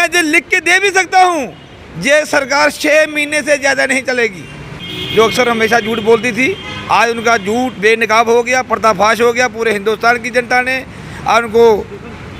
मैं जो लिख के दे भी सकता हूँ, ये सरकार 6 महीने से ज़्यादा नहीं चलेगी। जो अक्सर हमेशा झूठ बोलती थी, आज उनका झूठ बेनकाब हो गया, पर्दाफाश हो गया। पूरे हिंदुस्तान की जनता ने आज उनको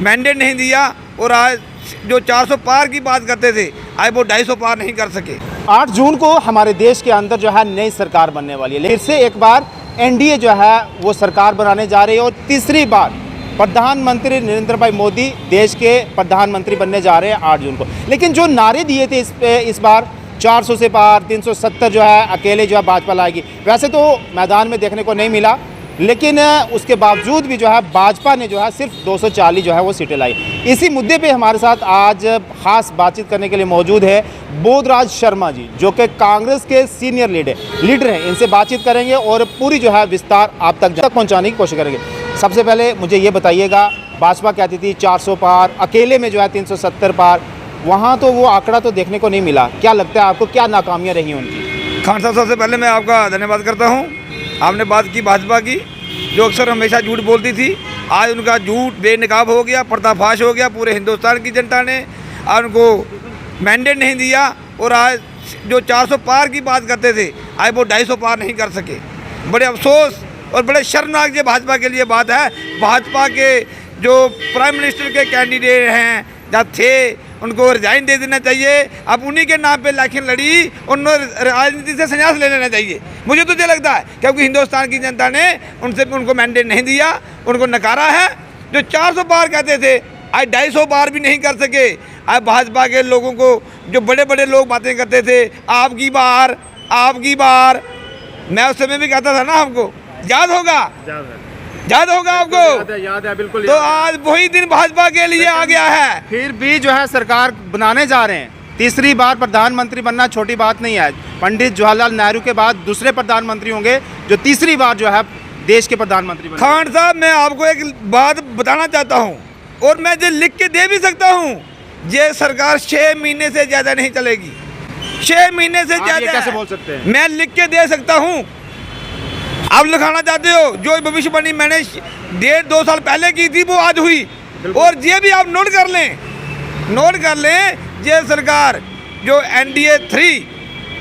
मैंडेट नहीं दिया और आज जो 400 पार की बात करते थे, आज वो 250 पार नहीं कर सके। 8 जून को हमारे देश के अंदर जो है नई सरकार बनने वाली है। फिर से एक बार एनडीए जो है वो सरकार बनाने जा रही है और तीसरी बार प्रधानमंत्री नरेंद्र भाई मोदी देश के प्रधानमंत्री बनने जा रहे हैं 8 जून को। लेकिन जो नारे दिए थे इस बार 400 से पार, 370 जो है अकेले जो है भाजपा लाएगी, वैसे तो मैदान में देखने को नहीं मिला, लेकिन उसके बावजूद भी जो है भाजपा ने जो है सिर्फ 240 जो है वो सीटें लाई। इसी मुद्दे पे हमारे साथ आज खास बातचीत करने के लिए मौजूद है बोधराज शर्मा जी, जो कि कांग्रेस के सीनियर लीडर हैं। इनसे बातचीत करेंगे और पूरी जो है विस्तार आप तक पहुंचाने की कोशिश करेंगे। सबसे पहले मुझे ये बताइएगा, भाजपा कहती थी 400 पार, अकेले में जो है 370 पार, वहाँ तो वो आंकड़ा तो देखने को नहीं मिला। क्या लगता है आपको, क्या नाकामियाँ रही उनकी? खान साहब, सबसे पहले मैं आपका धन्यवाद करता हूँ। आपने बात की भाजपा की, जो अक्सर हमेशा झूठ बोलती थी, आज उनका झूठ बेनकाब हो गया, पर्दाफाश हो गया। पूरे हिंदुस्तान की जनता ने आज उनको मैंडेट नहीं दिया और आज जो 400 पार की बात करते थे, आज वो 250 पार नहीं कर सके। बड़े अफसोस और बड़े शर्मनाक ये भाजपा के लिए बात है। भाजपा के जो प्राइम मिनिस्टर के कैंडिडेट हैं या थे, उनको रिजाइन दे देना चाहिए। अब उन्हीं के नाम पे इलेक्शन लड़ी, उन्होंने राजनीति से संन्यास ले लेना चाहिए। मुझे तो ये लगता है, क्योंकि हिंदुस्तान की जनता ने उनको मैंडेट नहीं दिया, उनको नकारा है। जो 400 पार कहते थे, आज 250 पार भी नहीं कर सके। आज भाजपा के लोगों को, जो बड़े बड़े लोग बातें करते थे, आपकी बार, मैं उस समय भी कहता था ना, आपको याद होगा आपको? याद है, बिल्कुल। तो आज वही दिन भाजपा के लिए आ गया है। फिर भी जो है सरकार बनाने जा रहे हैं। तीसरी बार प्रधानमंत्री बनना छोटी बात नहीं है। पंडित जवाहरलाल नेहरू के बाद दूसरे प्रधानमंत्री होंगे जो तीसरी बार जो है देश के प्रधानमंत्री बने। खान साहब, मैं आपको एक बात बताना चाहता हूँ और मैं जो लिख के दे भी सकता हूँ, ये सरकार 6 महीने से ज़्यादा नहीं चलेगी। 6 महीने से ज़्यादा कैसे बोल सकते हैं? मैं लिख के दे सकता हूँ। आप लिखाना चाहते हो, जो भविष्यवाणी मैंने 1.5-2 साल पहले की थी, वो आज हुई। और ये भी आप नोट कर लें, ये सरकार जो एनडीए 3,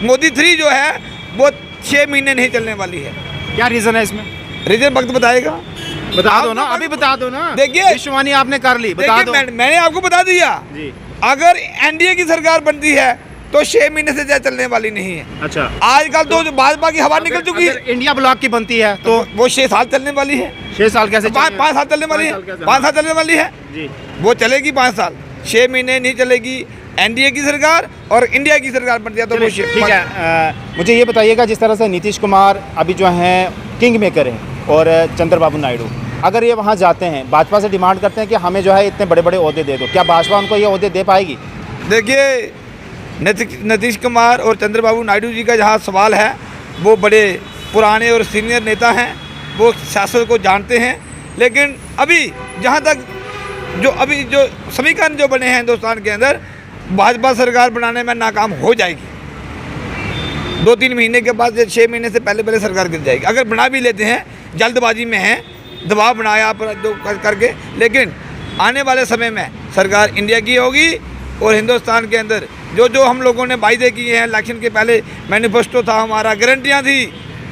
मोदी 3 जो है, वो 6 महीने नहीं चलने वाली है। क्या रीज़न है इसमें? रीजन वक्त बताएगा। बता दो ना, अभी बता दो ना। देखिए, भविष्यवाणी आपने कर ली, बता दो। मैंने आपको बता दिया जी। अगर एनडीए की सरकार बनती है तो 6 महीने से ज्यादा चलने वाली नहीं है। अच्छा, आजकल तो जो भाजपा की हवा निकल चुकी है। इंडिया ब्लॉक की बनती है तो वो 6 साल चलने वाली है। 6 साल कैसे? 5 साल चलने वाली है। 5 साल चलने वाली है जी। वो चलेगी 5 साल, 6 महीने नहीं चलेगी। एनडीए की सरकार और इंडिया की सरकार बनती है तो वो ठीक है। मुझे ये बताइएगा, जिस तरह से नीतीश कुमार अभी जो हैं किंग मेकर हैं और चंद्रबाबू नायडू, अगर ये वहाँ जाते हैं, भाजपा से डिमांड करते हैं कि हमें जो है इतने बड़े बड़े ओहदे दे दो, क्या भाजपा उनको ये ओहदे दे पाएगी? देखिए, नीतीश कुमार और चंद्रबाबू नायडू जी का जहाँ सवाल है, वो बड़े पुराने और सीनियर नेता हैं, वो सियासत को जानते हैं। लेकिन अभी जहाँ तक जो समीकरण जो बने हैं हिंदुस्तान के अंदर, भाजपा सरकार बनाने में नाकाम हो जाएगी। 2-3 महीने के बाद, 6 महीने से पहले सरकार गिर जाएगी। अगर बना भी लेते हैं, जल्दबाजी में है, दबाव बनाया करके, लेकिन आने वाले समय में सरकार इंडिया की होगी। और हिंदुस्तान के अंदर जो हम लोगों ने वायदे किए हैं, इलेक्शन के पहले मैनिफेस्टो था हमारा, गारंटियाँ थी,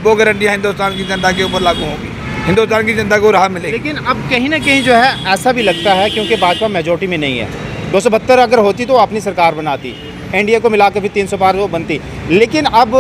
वो गारंटियाँ हिंदुस्तान की जनता के ऊपर लागू होंगी। हिंदुस्तान की जनता को राह मिलेगी। लेकिन अब कहीं ना कहीं जो है ऐसा भी लगता है, क्योंकि भाजपा मेजोरिटी में नहीं है। 272 अगर होती तो अपनी सरकार बनाती, एनडीए को मिला के भी 300 पार वो बनती। लेकिन अब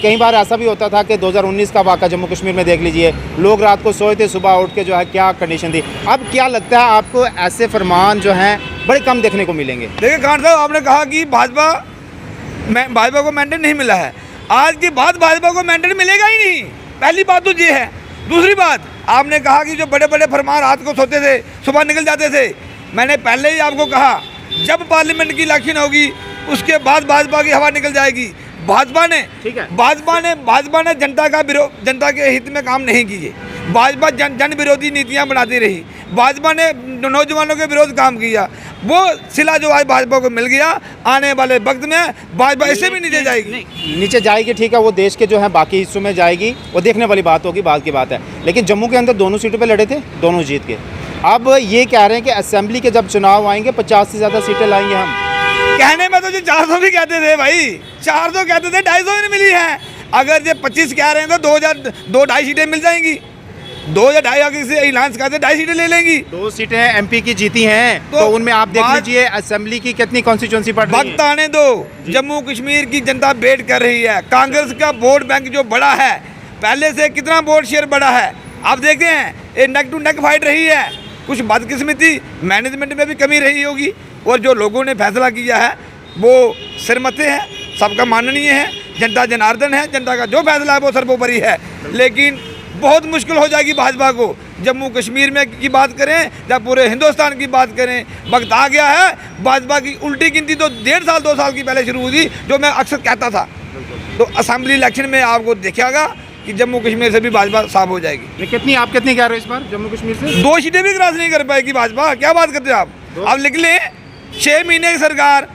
कई बार ऐसा भी होता था कि 2019 का वाक़ा जम्मू कश्मीर में देख लीजिए, लोग रात को सोए थे, सुबह उठ के जो है क्या कंडीशन थी। अब क्या लगता है आपको, ऐसे फरमान जो हैं बड़े कम देखने को मिलेंगे? देखिए खान साहब, आपने कहा कि भाजपा को मैंडेट नहीं मिला है। आज की बात, भाजपा को मैंडेट मिलेगा ही नहीं, पहली बात तो ये है। दूसरी बात, आपने कहा कि जो बड़े बड़े फरमान रात को सोते थे, सुबह निकल जाते थे। मैंने पहले ही आपको कहा, जब पार्लियामेंट की इलेक्शन होगी, उसके बाद भाजपा की हवा निकल जाएगी। भाजपा ने जनता के हित में काम नहीं किए। भाजपा जन विरोधी नीतियां बनाती रही। भाजपा ने नौजवानों के विरोध काम किया। वो सिला जो आज भाजपा को मिल गया, आने वाले वक्त में भाजपा ऐसे भी नीचे जाएगी। नीचे जाएगी, ठीक है, वो देश के जो है बाकी हिस्सों में जाएगी, वो देखने वाली बात होगी, बात की बात है। लेकिन जम्मू के अंदर दोनों सीटों पे लड़े थे, दोनों जीत के। अब ये कह रहे हैं कि असेंबली के जब चुनाव आएंगे 50 से ज़्यादा सीटें लाएंगे हम। कहने में तो जो 400 भी कहते थे भाई, 400 कहते थे, 250 नहीं मिली है। अगर ये 25 कह रहे हैं तो 2,500 सीटें मिल जाएंगी। 2 या 2.5 से अलायंस कहते 2.5 सीटें ले लेंगी। 2 सीटें एमपी की जीती हैं, तो उनमें आप देख लीजिए असेंबली की कितनी कॉन्स्टिट्यूंसी पड़ रही है। वक्त आने दो, जम्मू कश्मीर की जनता वेट कर रही है। कांग्रेस का वोट बैंक जो बड़ा है, पहले से कितना वोट शेयर बड़ा है आप देखते हैं। ये नेक टू नेक फाइट रही है। कुछ बदकिस्मती मैनेजमेंट में भी कमी रही होगी, और जो लोगों ने फैसला किया है वो सिरमते हैं, सबका माननीय है। जनता जनार्दन है, जनता का जो फैसला है वो सर्वोपरि है। लेकिन बहुत मुश्किल हो जाएगी भाजपा को, जम्मू कश्मीर में की बात करें या पूरे हिंदुस्तान की बात करें। वक्त आ गया है, भाजपा की उल्टी गिनती तो 1.5 साल 2 साल की पहले शुरू हुई थी, जो मैं अक्सर कहता था। तो असेंबली इलेक्शन में आपको दिखेगा कि जम्मू कश्मीर से भी भाजपा साफ हो जाएगी। आप कितनी कह रहे हो इस बार जम्मू कश्मीर से? 2 सीटें भी क्रॉस नहीं कर पाएगी भाजपा। क्या बात करते हैं आप लिख लें। 6 महीने की सरकार,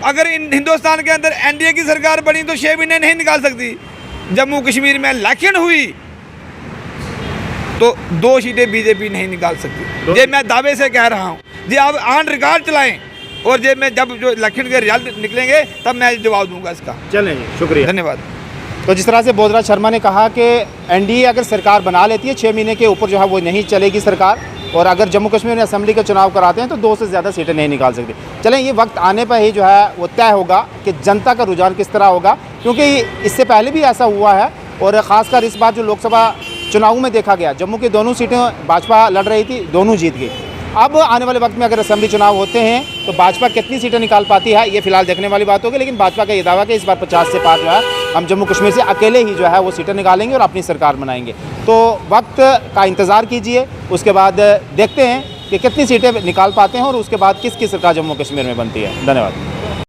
अगर हिंदुस्तान के अंदर एनडीए की सरकार बनी तो 6 महीने नहीं निकाल सकती। जम्मू कश्मीर में इलेक्शन हुई तो 2 सीटें बीजेपी नहीं निकाल सकती। ये मैं दावे से कह रहा हूँ जी, आप ऑन रिकॉर्ड चलाएं, और ये मैं जब जो इलेक्शन के रिजल्ट निकलेंगे तब मैं जवाब दूंगा इसका। चलें, शुक्रिया, धन्यवाद। तो जिस तरह से बोधराज शर्मा ने कहा कि एनडीए अगर सरकार बना लेती है 6 महीने के ऊपर जो है वो नहीं चलेगी सरकार, और अगर जम्मू कश्मीर में असेंबली का चुनाव कराते हैं तो 2 से ज़्यादा सीटें नहीं निकाल सकती। चलें, ये वक्त आने पर ही जो है वो तय होगा कि जनता का रुझान किस तरह होगा, क्योंकि इससे पहले भी ऐसा हुआ है। और ख़ासकर इस बार जो लोकसभा चुनाव में देखा गया, जम्मू की दोनों सीटें भाजपा लड़ रही थी, दोनों जीत गई। अब आने वाले वक्त में अगर असेंबली चुनाव होते हैं तो भाजपा कितनी सीटें निकाल पाती है, ये फिलहाल देखने वाली बात होगी। लेकिन भाजपा का ये दावा कि इस बार 50 से पार जो है हम जम्मू कश्मीर से अकेले ही जो है वो सीटें निकालेंगे और अपनी सरकार बनाएंगे। तो वक्त का इंतज़ार कीजिए, उसके बाद देखते हैं कि कितनी सीटें निकाल पाते हैं और उसके बाद किसकी सरकार जम्मू कश्मीर में बनती है। धन्यवाद।